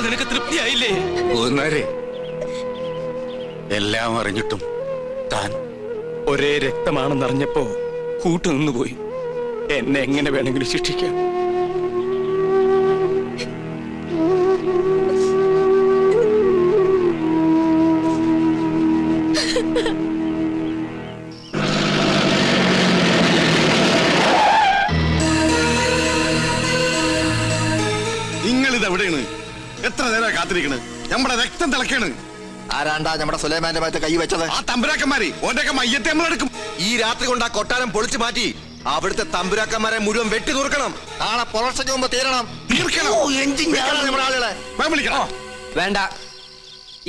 നിനക്ക് തൃപ്തിയായില്ലേ? എല്ലാം അറിഞ്ഞിട്ടും താൻ ഒരേ രക്തമാണെന്നറിഞ്ഞപ്പോ കൂട്ടുനിന്നുപോയി. എന്നെ എങ്ങനെ വേണമെങ്കിലും ശിക്ഷിക്കാം. നിങ്ങളിതെവിടെയാണ്? എത്ര നേരം കാത്തിരിക്കണ്? നമ്മുടെ രക്തം തിളക്കാണ്. ആരാണ്ടാ നമ്മുടെ സുലൈമാന്റെ ഭാഗത്ത് കൈ വെച്ചത്? ആ തമ്പുരാക്കന്മാരെ ഓന്റെയൊക്കെ മയ്യത്തെ നമ്മളെടുക്കും. ഈ രാത്രി കൊണ്ട് ആ കൊട്ടാരം പൊളിച്ചു മാറ്റി അവിടുത്തെ തമ്പുരാക്കന്മാരെ മുഴുവൻ വെട്ടി തീർക്കണം. നാളെ പുലർച്ചയ്ക്ക് മുമ്പ് തീരണം. നമ്മുടെ ആളുകളെ വേണ്ട,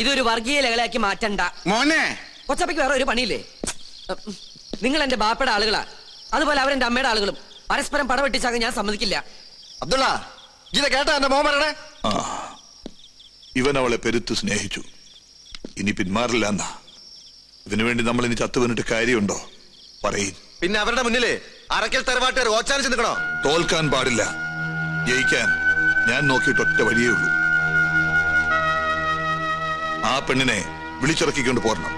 ഇതൊരു വർഗീയ ലഹളയാക്കി മാറ്റണ്ട മോനെ. കൊച്ചപ്പയ്ക്ക് വേറെ ഒരു പണിയില്ലേ? നിങ്ങൾ എന്റെ ബാപ്പയുടെ ആളുകളാ, അതുപോലെ അവരെന്റെ അമ്മയുടെ ആളുകളും. പരസ്പരം പടവെട്ടിച്ചാകാൻ ഞാൻ സമ്മതിക്കില്ല. അബ്ദുള്ള, ഇത് കേട്ടാ എന്റെ മോൻ പറയണേ? ഇവൻ അവളെ പെരുത്ത് സ്നേഹിച്ചു, ഇനി പിന്മാറില്ല എന്നാ. ഇതിനു വേണ്ടി നമ്മൾ ഇനി ചത്തുവന്നിട്ട് കാര്യമുണ്ടോ? പറയും. പിന്നെ അവരുടെ മുന്നില് അറക്കൽ തറവാട്ടുകാർ ഓച്ചാനിച്ച് നിൽക്കണോ? തോൽക്കാൻ പാടില്ല, ജയിക്കാൻ ഞാൻ നോക്കിയിട്ട് ഒറ്റ വഴിയേ ഉള്ളൂ. ആ പെണ്ണിനെ വിളിച്ചിറക്കിക്കൊണ്ട് പോരണം.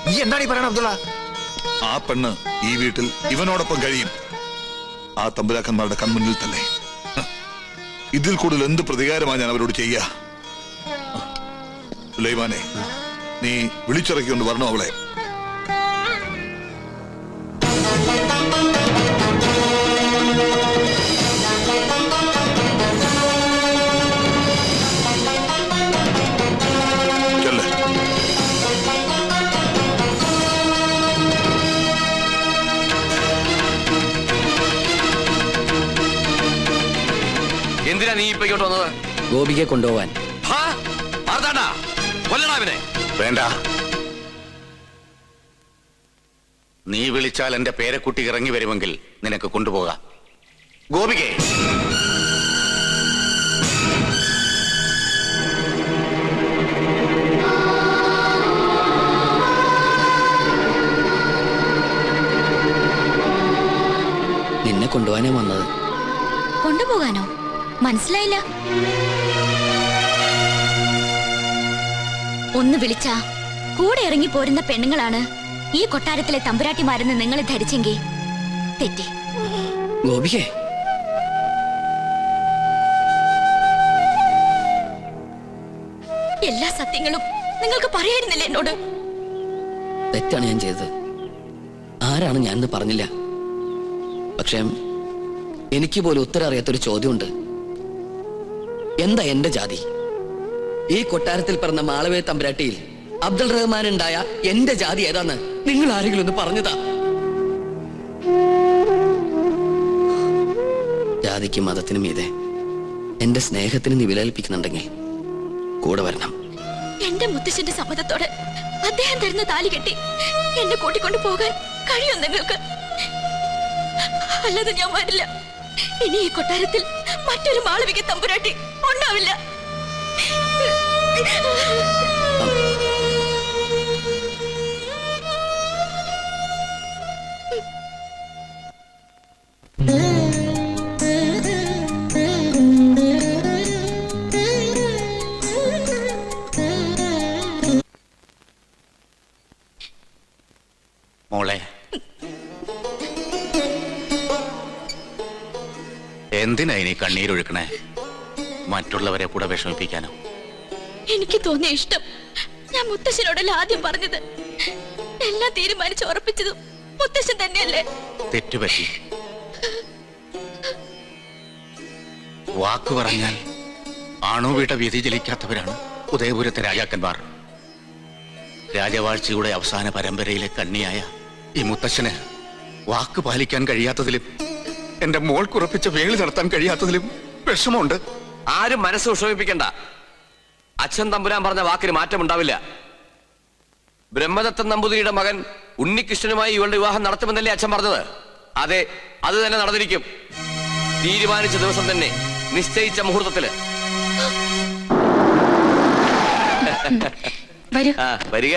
നീ എന്താണ് ഈ പറയണ അബ്ദുള്ള? ആ പെണ്ണ് ഈ വീട്ടിൽ ഇവനോടൊപ്പം കഴിയും, ആ തമ്പുരാക്കന്മാരുടെ കൺമുന്നിൽ തന്നെ. ഇതിൽ കൂടുതൽ എന്ത് പ്രതികാരമാണ് ഞാൻ അവരോട് ചെയ്യാ? സുലൈമാനെ, നീ വിളിച്ചിറക്കിക്കൊണ്ട് വരണോ അവളെ? എന്തിനാ നീ ഇപ്പൊ ഇങ്ങോട്ട് വന്നത്? ഗോപികയെ കൊണ്ടുപോവാൻ. വേണ്ട, നീ വിളിച്ചാൽ എന്റെ പേരക്കുട്ടി ഇറങ്ങി വരുമെങ്കിൽ നിനക്ക് കൊണ്ടുപോകാം. ഗോപികേ, നിന്നെ കൊണ്ടുപോകാനാ വന്നത്. കൊണ്ടുപോകാനോ? മനസ്സിലായില്ല. ഒന്ന് വിളിച്ചാ കൂടെ ഇറങ്ങി പോരുന്ന പെണ്ണുങ്ങളാണ് ഈ കൊട്ടാരത്തിലെ തമ്പുരാട്ടിമാരെന്ന് നിങ്ങൾ ധരിച്ചെങ്കിൽ തെറ്റി. ഗോപികേ, എല്ലാ സത്യങ്ങളും നിങ്ങൾക്ക് പറയായിരുന്നില്ല എന്നോട്? തെറ്റാണ് ഞാൻ ചെയ്തത്. ആരാണ് ഞാനെന്ന് പറഞ്ഞില്ല. പക്ഷേ എനിക്ക് പോലും ഉത്തരം അറിയാത്തൊരു ചോദ്യമുണ്ട്. എന്താ എന്റെ ജാതി? ഈ കൊട്ടാരത്തിൽ പിറന്ന മാളവേ തമ്പുരാട്ടിയിൽ അബ്ദുൾ റഹ്മാൻ ഉണ്ടായ എന്റെ ജാതി ഏതാന്ന് നിങ്ങൾ ആരെങ്കിലും ഒന്ന് പറഞ്ഞതാ? ജാതിക്കും മതത്തിനും മീതെ എന്റെ സ്നേഹത്തിന് നീ വിലകൽപ്പിക്കുന്നുണ്ടെങ്കിൽ കൂടെ വരണം. എന്റെ മുത്തശ്ശന്റെ സമ്മതത്തോടെ അദ്ദേഹം തരുന്ന താലി കെട്ടി എന്നെ കൂട്ടിക്കൊണ്ടു പോകാൻ കഴിയും നിങ്ങൾക്ക്? അല്ലാതെ ഞാൻ വരില്ല. ഇനി ഈ കൊട്ടാരത്തിൽ മറ്റൊരു മാളവിക തമ്പുരാട്ടി ഉണ്ടാവില്ല. മോളെ, എന്തിനാ ഇനി കണ്ണീരൊഴുക്കണേ? മറ്റുള്ളവരെ കൂടെ വിഷമിപ്പിക്കാനോ? എനിക്ക് തോന്നിയ ഇഷ്ടം ഞാൻ മുത്തശ്ശനോടല്ല ആദ്യം പറഞ്ഞത്. എല്ലാം തീരുമാനിച്ച് ഉറപ്പിച്ചതും മുത്തശ്ശൻ തന്നെയല്ലേ? തെറ്റുപറ്റി. വാക്കു പറഞ്ഞാൽ ആണോവീട്ട വ്യതിചലിക്കാത്തവരാണ് ഉദയപുരത്തെ രാജാക്കന്മാർ. രാജവാഴ്ചയുടെ അവസാന പരമ്പരയിലെ കണ്ണിയായ ഈ മുത്തശ്ശന് വാക്ക് പാലിക്കാൻ കഴിയാത്തതിലും എന്റെ മോൾക്കുറപ്പിച്ച വേളി നടത്താൻ കഴിയാത്തതിലും വിഷമമുണ്ട്. ആരും മനസ്സ് വിഷമിപ്പിക്കണ്ട. അച്ഛൻ തമ്പുരാൻ പറഞ്ഞ വാക്കിന് മാറ്റമുണ്ടാവില്ല. ബ്രഹ്മദത്തൻ നമ്പൂതിരിയുടെ മകൻ ഉണ്ണികൃഷ്ണനുമായി ഇവളുടെ വിവാഹം നടത്തുമെന്നല്ലേ അച്ഛൻ പറഞ്ഞത്? അതെ, അത് തന്നെ നടന്നിരിക്കും. തീരുമാനിച്ച ദിവസം തന്നെ, നിശ്ചയിച്ച മുഹൂർത്തത്തില്. വരിക.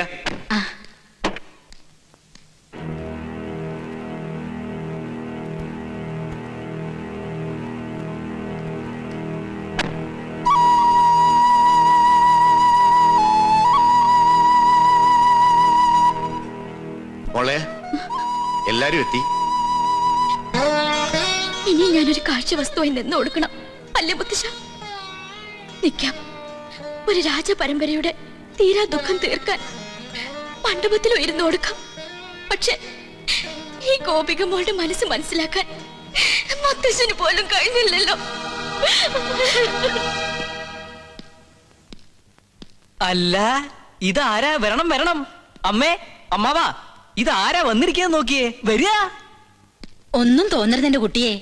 എല്ലാരും എത്തി. ഇനി ഞാനൊരു കാഴ്ച വസ്തുവായി നിന്ന് കൊടുക്കണം അല്ലേ മുത്തശ്ശ? നിൽക്കാം. ഒരു രാജപരമ്പരയുടെ തീരാ ദുഃഖം തീർക്കാൻ മണ്ഡപത്തിലോ ഇരുന്ന് കൊടുക്കാം. പക്ഷെ ഈ ഗോപിക മോളുടെ മനസ്സ് മനസ്സിലാക്കാൻ മുത്തശ്ശന് പോലും കഴിഞ്ഞില്ലല്ലോ. അല്ല, ഇതാരാ? വരണം വരണം. അമ്മേ, അമ്മാവാ, ഇതാരാ വന്നിരിക്കാന്ന് നോക്കിയേ. വരിക. ഒന്നും തോന്നരുത് എന്റെ കുട്ടിയെ.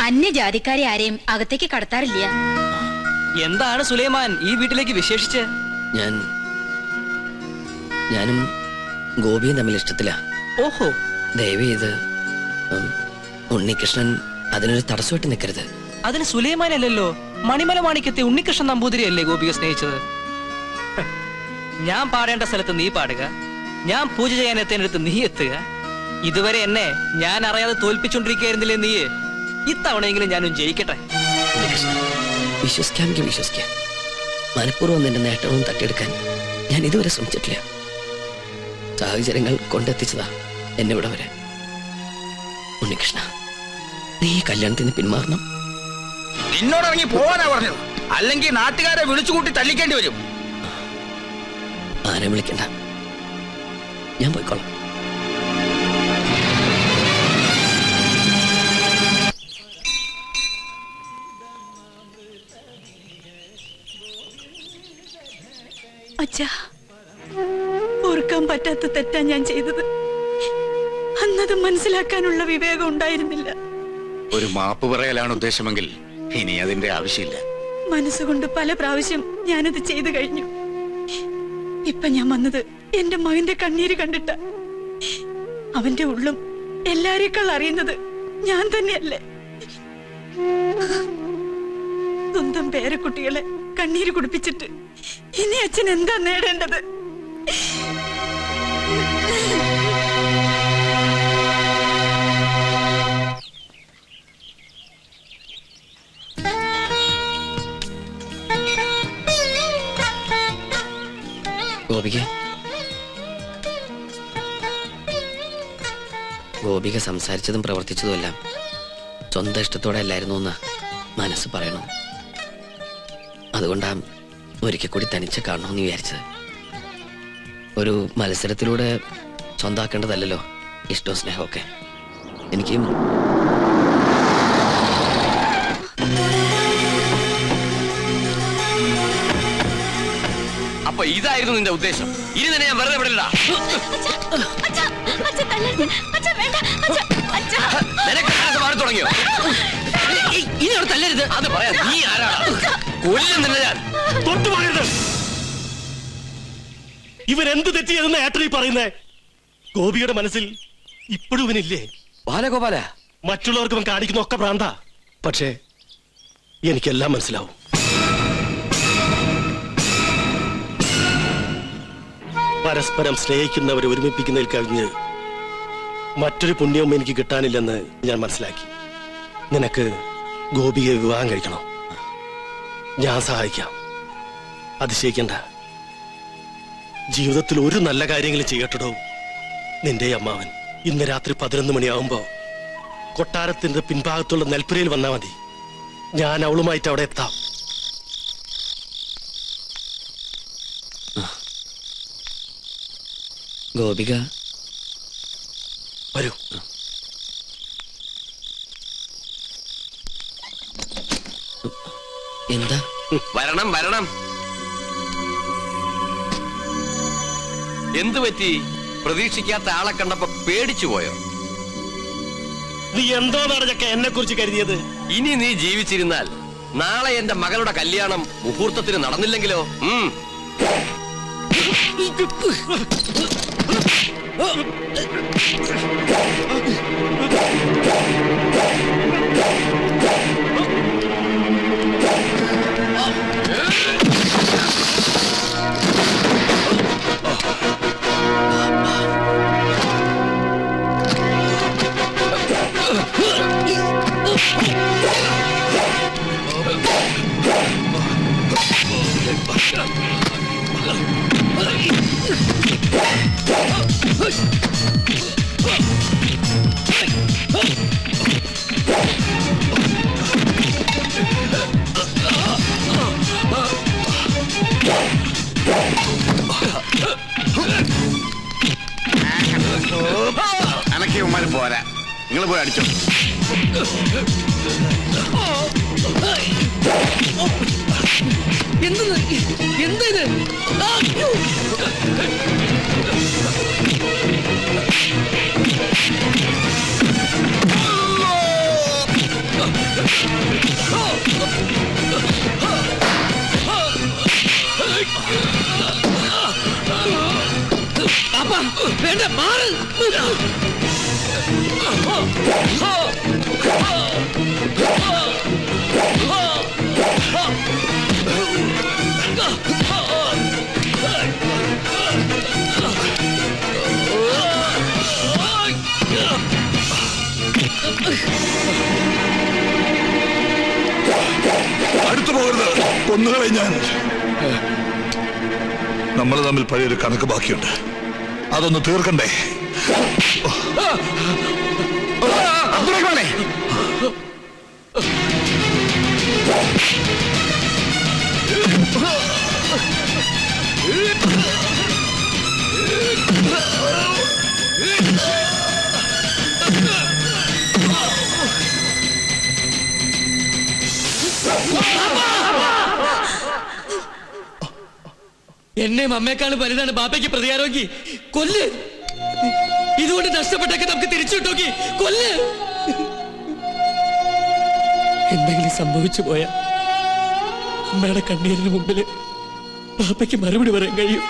അന്യജാതിക്കാരെ ആരെയും അകത്തേക്ക് കടത്താറില്ല. എന്താണ് സുലൈമാൻ ഈ വീട്ടിലേക്ക് വിശേഷിച്ച്? ഞാനും ഗോപിയും തമ്മിൽ ഇഷ്ടത്തില. ഓഹോ. ദയവ് ചെയ്ത് ഉണ്ണികൃഷ്ണൻ അതിനൊരു തടസ്സമായിട്ട് നിൽക്കരുത്. അതിന് സുലൈമാൻ അല്ലല്ലോ, മണിമല മാണിക്കത്തെ ഉണ്ണികൃഷ്ണൻ നമ്പൂതിരി അല്ലേ ഗോപിയെ സ്നേഹിച്ചത്? ഞാൻ പാടേണ്ട സ്ഥലത്ത് നീ പാടുക, ഞാൻ പൂജ ചെയ്യാൻ എത്തേണ്ടടുത്ത് നീ എത്തുക. ഇതുവരെ എന്നെ ഞാൻ അറിയാതെ തോൽപ്പിച്ചോണ്ടിരിക്കുകയായിരുന്നില്ലേ നീ? ഇത്തവണയെങ്കിലും ഞാനും ജയിക്കട്ടെ. വിശ്വസിക്കാമെങ്കിൽ വിശ്വസിക്കാം. മനഃപൂർവ്വം നിന്റെ നേട്ടവും തട്ടിയെടുക്കാൻ ഞാൻ ഇതുവരെ ശ്രമിച്ചിട്ടില്ല. സാഹചര്യങ്ങൾ കൊണ്ടെത്തിച്ചതാ എന്നെ ഇവിടെ വരെ. ഉണ്ണികൃഷ്ണ, നീ ഈ കല്യാണത്തിന് പിന്മാറണം. നിന്നോടിറങ്ങി പോവാനാ പറഞ്ഞത്, അല്ലെങ്കിൽ നാട്ടുകാരെ വിളിച്ചുകൂട്ടി തല്ലിക്കേണ്ടി വരും. ആരെ വിളിക്കണ്ട, ഞാൻ പോയിക്കോളാം. അച്ഛാ, ഓർക്കാൻ പറ്റാത്ത തെറ്റാ ഞാൻ ചെയ്തത്. അന്നത് മനസ്സിലാക്കാനുള്ള വിവേകം ഉണ്ടായിരുന്നില്ല. ഒരു മാപ്പ് പറയലാണ് ഉദ്ദേശമെങ്കിൽ ഇനി അതിന്റെ ആവശ്യമില്ല. മനസ്സുകൊണ്ട് പല പ്രാവശ്യം ഞാനത് ചെയ്തു കഴിഞ്ഞു. ഇപ്പൊ ഞാൻ വന്നത് എന്റെ മകന്റെ കണ്ണീര് കണ്ടിട്ട. അവന്റെ ഉള്ളും എല്ലാരേക്കാൾ അറിയുന്നത് ഞാൻ തന്നെയല്ലേ. സ്വന്തം പേരക്കുട്ടികളെ കണ്ണീര് കുടിപ്പിച്ചിട്ട് ഇനി അച്ഛൻ എന്താ നേടേണ്ടത്? ഗോപിക സംസാരിച്ചതും പ്രവർത്തിച്ചതും എല്ലാം സ്വന്തം ഇഷ്ടത്തോടെ അല്ലായിരുന്നു എന്ന് മനസ്സ് പറയണം. അതുകൊണ്ടാ ഒരിക്കൽ കൂടി തനിച്ച് കാണണമെന്ന് വിചാരിച്ചത്. ഒരു മത്സരത്തിലൂടെ സ്വന്താക്കേണ്ടതല്ലോ ഇഷ്ടവും സ്നേഹമൊക്കെ. എനിക്കും അപ്പൊ ഇതായിരുന്നു നിന്റെ ഉദ്ദേശം? ഇനി തന്നെ ഞാൻ വെറുതെ വിടില്ല. മാറി തുടങ്ങിയോ? ഇനി അവിടെ തല്ലരുത്. അത് പറയാം. നീ ആരാണ്? കൊല്ലും നിന്നെ ഞാൻ. തൊട്ടുപോകരുത്. ഇവരെന്ത് തെറ്റ് ചെയ്തെന്ന് ഏട്ടനീ പറയുന്നേ? ഗോപിയുടെ മനസ്സിൽ ഇപ്പോഴും ഇവനില്ലേ? ബാലഗോപാല, മറ്റുള്ളവർക്ക് ഇവൻ കാണിക്കുന്ന ഒക്കെ ഭ്രാന്ത. പക്ഷേ എനിക്കെല്ലാം മനസ്സിലാവും. പരസ്പരം സ്നേഹിക്കുന്നവരെ ഒരുമിപ്പിക്കുന്നതിൽ കവിഞ്ഞ് മറ്റൊരു പുണ്യവും എനിക്ക് കിട്ടാനില്ലെന്ന് ഞാൻ മനസ്സിലാക്കി. നിനക്ക് ഗോപിയെ വിവാഹം കഴിക്കണം. ഞാൻ സഹായിക്കാം. അതിശയിക്കണ്ട. ജീവിതത്തിൽ ഒരു നല്ല കാര്യങ്ങളും ചെയ്യട്ടോ. നിന്റെ അമ്മാവൻ ഇന്ന് രാത്രി 11 മണിയാവുമ്പോ കൊട്ടാരത്തിന്റെ പിൻഭാഗത്തുള്ള നെൽപ്പുരയിൽ വന്നാൽ മതി. ഞാൻ അവളുമായിട്ട് അവിടെ എത്താം. ഗോപിക വരൂ. എന്താ? വരണം വരണം. എന്തു പറ്റി? പ്രതീക്ഷിക്കാത്ത ആളെ കണ്ടപ്പോ പേടിച്ചു പോയോ? നീ എന്തോ നടക്കെ എന്നെ കുറിച്ച് കരുതിയത്? ഇനി നീ ജീവിച്ചിരുന്നാൽ നാളെ എന്റെ മകളുടെ കല്യാണം മുഹൂർത്തത്തിന് നടന്നില്ലെങ്കിലോ? അടിച്ചോ. എന്താ ഇത്? അപ്പ വേണ്ട, മാറ്. അടുത്തു പോകരുത്, കൊന്നുകളെ ഞാൻ. നമ്മൾ തമ്മിൽ പഴയൊരു കണക്ക് ബാക്കിയുണ്ട്, അതൊന്ന് തീർക്കണ്ടേ? എന്നെയും അമ്മയെക്കാളും വലുതാണ് ബാപ്പയ്ക്ക് പ്രതികാരമെങ്കിൽ കൊല്ല്. ഇതുകൊണ്ട് നഷ്ടപ്പെട്ടൊക്കെ നമുക്ക് തിരിച്ചു കിട്ടോക്കി കൊല്ല്. എന്തെങ്കിലും സംഭവിച്ചു പോയ അമ്മയുടെ കണ്ണീരിന് മുമ്പില് ബാപ്പയ്ക്ക് മറുപടി പറയാൻ കഴിയും.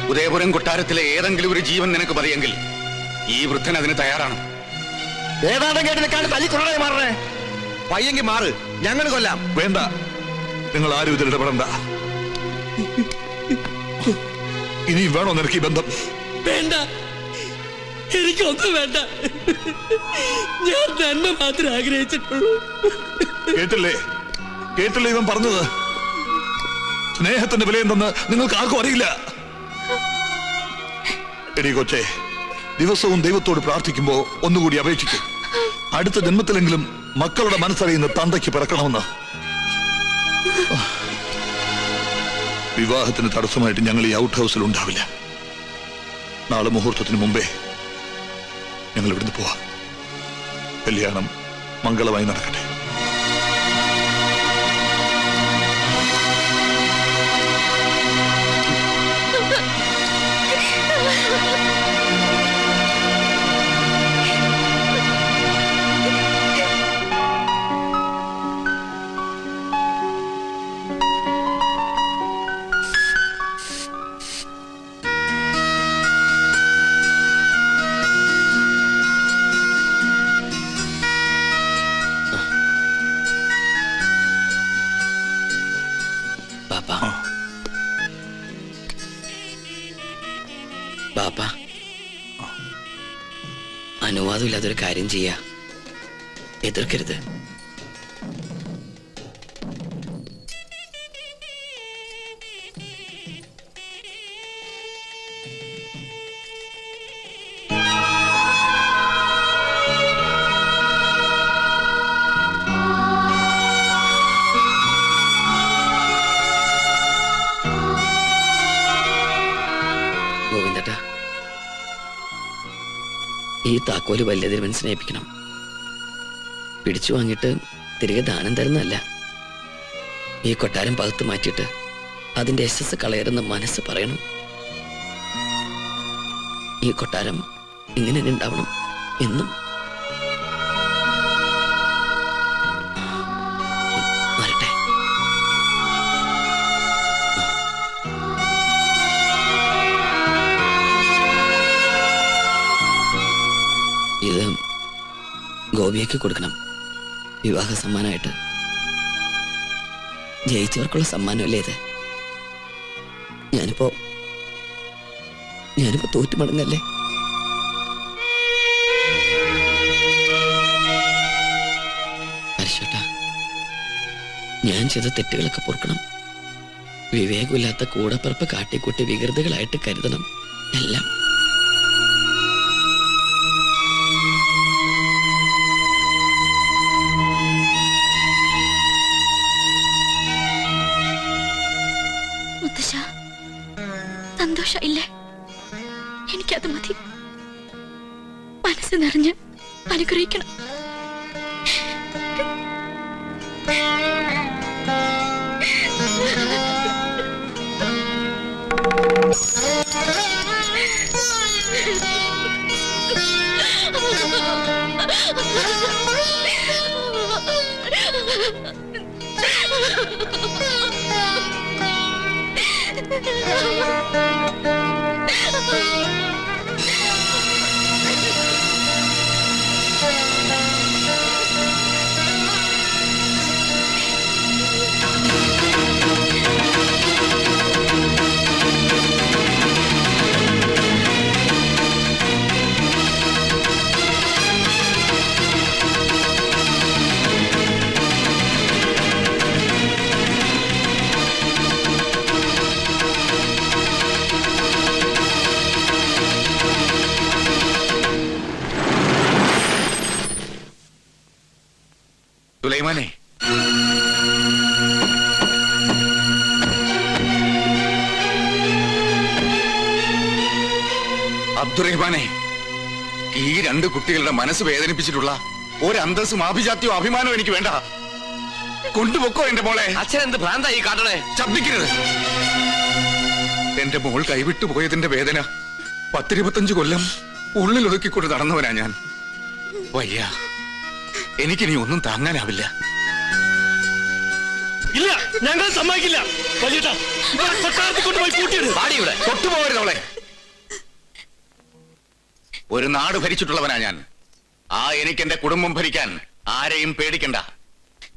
ഉദയപുരം കൊട്ടാരത്തിലെ ഏതെങ്കിലും ഒരു ജീവൻ നിനക്ക് മതിയെങ്കിൽ ഈ വൃദ്ധൻ അതിന് തയ്യാറാണ്. ഏതാണ്ട് കേട്ടിനെക്കാണ്ട് തല്ലിക്കൊള്ളേ മാറണേ. പയ്യെങ്കിൽ മാറ്, ഞങ്ങൾ കൊല്ലാം. വേണ്ട, നിങ്ങൾ ആരും ഇതിൽ ഇടപെടണ്ട. ഇനി വേണോ നിനക്ക് ഈ ബന്ധം? വേണ്ട, എനിക്കൊന്നും വേണ്ട. ഞാൻ നന്മ മാത്രമേ ആഗ്രഹിച്ചിട്ടുള്ളൂ. കേട്ടില്ലേ, കേട്ടില്ലേ ഇവൻ പറഞ്ഞത്? സ്നേഹത്തിന്റെ വിലയെന്തെന്ന് നിങ്ങൾക്ക് ആർക്കും അറിയില്ല. എടി കൊച്ചേ, ദിവസവും ദൈവത്തോട് പ്രാർത്ഥിക്കുമ്പോ ഒന്നുകൂടി അപേക്ഷിക്കും, അടുത്ത ജന്മത്തിലെങ്കിലും മക്കളുടെ മനസ്സറിയുന്ന തന്തയ്ക്ക് പിറക്കണമെന്ന്. വിവാഹത്തിന് തടസ്സമായിട്ട് ഞങ്ങൾ ഈ ഔട്ട് ഹൗസിൽ ഉണ്ടാവില്ല. നാളെ മുഹൂർത്തത്തിന് മുമ്പേ ഞങ്ങൾ ഇവിടുന്ന് പോവാം. കല്യാണം മംഗളമായി നടക്കട്ടെ. ബാപ്പ, അനുവാദമില്ലാതൊരു കാര്യം ചെയ്യാ, എതിർക്കരുത്. ഗോവിന്ദട്ടാ, ഈ താക്കോല് വലിയ തിരുവൻ സ്നേഹിപ്പിക്കണം. പിടിച്ചു വാങ്ങിയിട്ട് തിരികെ ദാനം തരുന്നതല്ല. ഈ കൊട്ടാരം പകുത്ത് മാറ്റിയിട്ട് അതിന്റെ യശസ് കളയരുന്ന മനസ്സ് പറയണം. ഈ കൊട്ടാരം ഇങ്ങനെ തന്നെ ഉണ്ടാവണം എന്നും. വരട്ടെ. ഇത് ഗോപിയയ്ക്ക് കൊടുക്കണം, വിവാഹ സമ്മാനമായിട്ട്. ജയിച്ചവർക്കുള്ള സമ്മാനമല്ലേ ഇത്? ഞാനിപ്പോ തോറ്റുമടങ്ങല്ലേ? പരിശോട്ടാ, ഞാൻ ചെയ്ത തെറ്റുകളൊക്കെ പൊറുക്കണം. വിവേകമില്ലാത്ത കൂടപ്പിറപ്പ് കാട്ടിക്കൂട്ടി വികൃതികളായിട്ട് കരുതണം എല്ലാം. മുത്തശ്ശ, സന്തോഷമില്ലേ? എനിക്കത് മതി. മനസ്സ് നിറഞ്ഞ് അനുഗ്രഹിക്കണം. സുലൈമാനെ, അബ്ദുറഹ്മാനെ, ഈ രണ്ട് കുട്ടികളുടെ മനസ്സ് വേദനിപ്പിച്ചിട്ടുള്ള ഒരു അന്തസ്സും ആഭിജാത്യവും അഭിമാനവും എനിക്ക് വേണ്ട. കൊണ്ടുപൊക്കോ എന്റെ മോളെ. അച്ഛൻ എന്ത് ഭ്രാന്തായി കാട്ടണേ? ശബ്ദിക്കരുത്. എന്റെ മോൾ കൈവിട്ടു പോയതിന്റെ വേദന 10-25 കൊല്ലം ഉള്ളിലൊതുക്കിക്കൊണ്ട് നടന്നവനാ ഞാൻ. വയ്യ, എനിക്കിനി ഒന്നും താങ്ങാനാവില്ല. ഇല്ല, ഞങ്ങൾ സമ്മതിക്കില്ല. തൊട്ടുപോകരുതവളെ. ഒരു നാട് ഭരിച്ചിട്ടുള്ളവനാ ഞാൻ. എനിക്ക് എന്റെ കുടുംബം ഭരിക്കാൻ ആരെയും പേടിക്കണ്ട.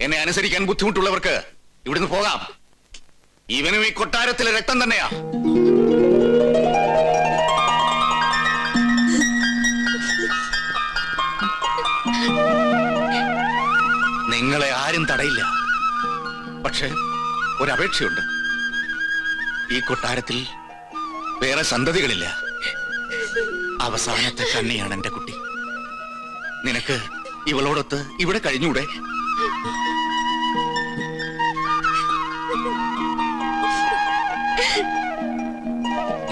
എന്നെ അനുസരിക്കാൻ ബുദ്ധിമുട്ടുള്ളവർക്ക് ഇവിടുന്ന് പോകാം. ഇവനും ഈ കൊട്ടാരത്തിലെ രക്തം തന്നെയാ. നിങ്ങളെ ആരും തടയില്ല. പക്ഷെ ഒരപേക്ഷയുണ്ട്. ഈ കൊട്ടാരത്തിൽ വേറെ സന്തതികളില്ല. അവസാനത്തെ കണ്ണിയാണ് എന്റെ കുട്ടി. നിനക്ക് ഇവളോടൊത്ത് ഇവിടെ കഴിഞ്ഞൂടെ?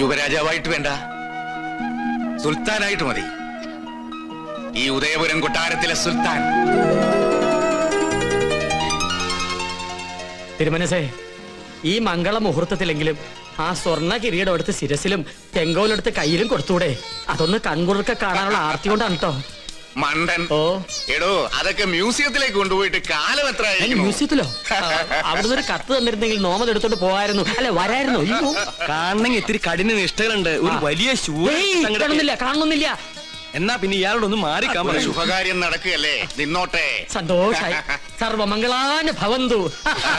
യുവരാജാവായിട്ട് വേണ്ട, സുൽത്താനായിട്ട് മതി. ഈ ഉദയപുരം കൊട്ടാരത്തിലെ സുൽത്താൻ. തിരുമനസേ, ഈ മംഗള മുഹൂർത്തത്തിലെങ്കിലും ആ സ്വർണ്ണ കിരീടം എടുത്ത് ശിരസിലും ചെങ്കോലെടുത്ത് കയ്യിലും കൊടുത്തൂടെ? അതൊന്ന് കൺകുളിർക്ക കാണാനുള്ള ആർത്തി കൊണ്ടാണ് കേട്ടോ. മണ്ടൻ. ഓ എടോ, അതൊക്കെ മ്യൂസിയത്തിലേക്ക് കൊണ്ടുപോയിട്ട് കാലം എത്ര? മ്യൂസിയത്തിലോ? അവിടുന്ന് ഒരു കത്ത് തന്നിരുന്നെങ്കിൽ നോമത് എടുത്തോണ്ട് പോകായിരുന്നു. അല്ലെ, വരായിരുന്നു. കാണണമെങ്കിൽ ഇത്തിരി കഠിന നിഷ്ഠകളുണ്ട്. ഒരു വലിയ കാണുന്നില്ല. എന്നാ പിന്നെ ഇയാളോടൊന്ന് മാറിക്കാൻ. ശുഭകാര്യം നടക്കുകയല്ലേ, നിന്നോട്ടെ. സന്തോഷായി. സർവമംഗളാന ഭവന്തു.